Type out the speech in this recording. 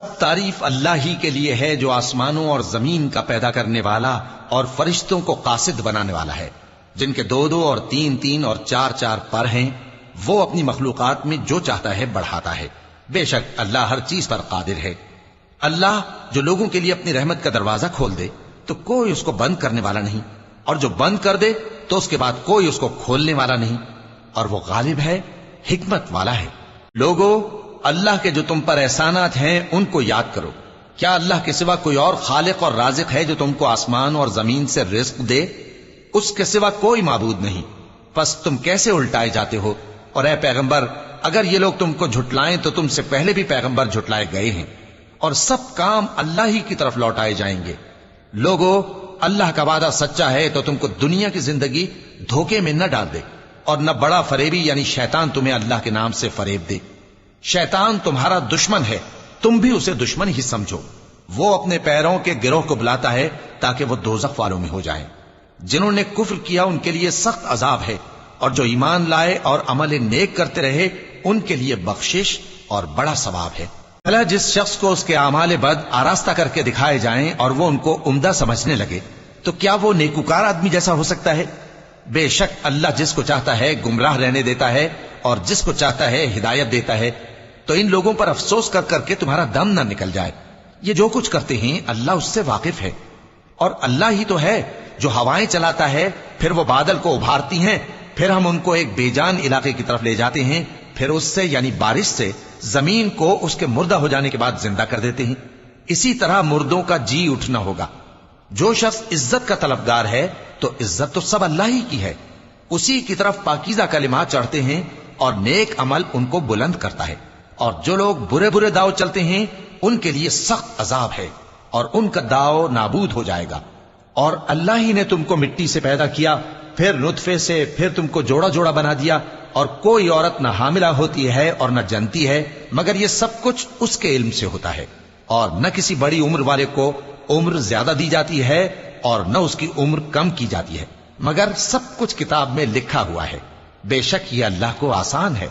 تعریف اللہ ہی کے لیے ہے جو آسمانوں اور زمین کا پیدا کرنے والا اور فرشتوں کو قاصد بنانے والا ہے، جن کے 2 2 اور 3 3 اور 4 4 پر ہیں۔ وہ اپنی مخلوقات میں جو چاہتا ہے بڑھاتا ہے، بے شک اللہ ہر چیز پر قادر ہے۔ اللہ جو لوگوں کے لیے اپنی رحمت کا دروازہ کھول دے تو کوئی اس کو بند کرنے والا نہیں، اور جو بند کر دے تو اس کے بعد کوئی اس کو کھولنے والا نہیں، اور وہ غالب ہے، حکمت والا ہے۔ لوگو، اللہ کے جو تم پر احسانات ہیں ان کو یاد کرو۔ کیا اللہ کے سوا کوئی اور خالق اور رازق ہے جو تم کو آسمان اور زمین سے رزق دے؟ اس کے سوا کوئی معبود نہیں، پس تم کیسے الٹائے جاتے ہو؟ اور اے پیغمبر، اگر یہ لوگ تم کو جھٹلائیں تو تم سے پہلے بھی پیغمبر جھٹلائے گئے ہیں، اور سب کام اللہ ہی کی طرف لوٹائے جائیں گے۔ لوگو، اللہ کا وعدہ سچا ہے تو تم کو دنیا کی زندگی دھوکے میں نہ ڈال دے، اور نہ بڑا فریبی یعنی شیطان تمہیں اللہ کے نام سے فریب دے۔ شیطان تمہارا دشمن ہے، تم بھی اسے دشمن ہی سمجھو۔ وہ اپنے پیروں کے گروہ کو بلاتا ہے تاکہ وہ دوزخ والوں میں ہو جائیں۔ جنہوں نے کفر کیا ان کے لیے سخت عذاب ہے، اور جو ایمان لائے اور عمل نیک کرتے رہے ان کے لیے بخشش اور بڑا ثواب ہے۔ بھلا جس شخص کو اس کے اعمال بد آراستہ کر کے دکھائے جائیں اور وہ ان کو عمدہ سمجھنے لگے تو کیا وہ نیکوکار آدمی جیسا ہو سکتا ہے؟ بے شک اللہ جس کو چاہتا ہے گمراہ رہنے دیتا ہے اور جس کو چاہتا ہے ہدایت دیتا ہے۔ تو ان لوگوں پر افسوس کر کر کے تمہارا دم نہ نکل جائے، یہ جو کچھ کرتے ہیں اللہ اس سے واقف ہے۔ اور اللہ ہی تو ہے جو ہوائیں چلاتا ہے، پھر وہ بادل کو ابھارتی ہیں، پھر ہم ان کو ایک بے جان علاقے کی طرف لے جاتے ہیں، پھر اس سے یعنی بارش سے زمین کو اس کے مردہ ہو جانے کے بعد زندہ کر دیتے ہیں۔ اسی طرح مردوں کا جی اٹھنا ہوگا۔ جو شخص عزت کا طلبگار ہے تو عزت تو سب اللہ ہی کی ہے، اسی کی طرف پاکیزہ کلمات چڑھتے ہیں اور نیک عمل ان کو بلند کرتا ہے۔ اور جو لوگ برے برے داؤ چلتے ہیں ان کے لیے سخت عذاب ہے، اور ان کا داؤ نابود ہو جائے گا۔ اور اللہ ہی نے تم کو مٹی سے پیدا کیا، پھر نطفے سے، پھر تم کو جوڑا جوڑا بنا دیا، اور کوئی عورت نہ حاملہ ہوتی ہے اور نہ جنتی ہے مگر یہ سب کچھ اس کے علم سے ہوتا ہے۔ اور نہ کسی بڑی عمر والے کو عمر زیادہ دی جاتی ہے اور نہ اس کی عمر کم کی جاتی ہے، مگر سب کچھ کتاب میں لکھا ہوا ہے۔ بے شک یہ اللہ کو آسان ہے۔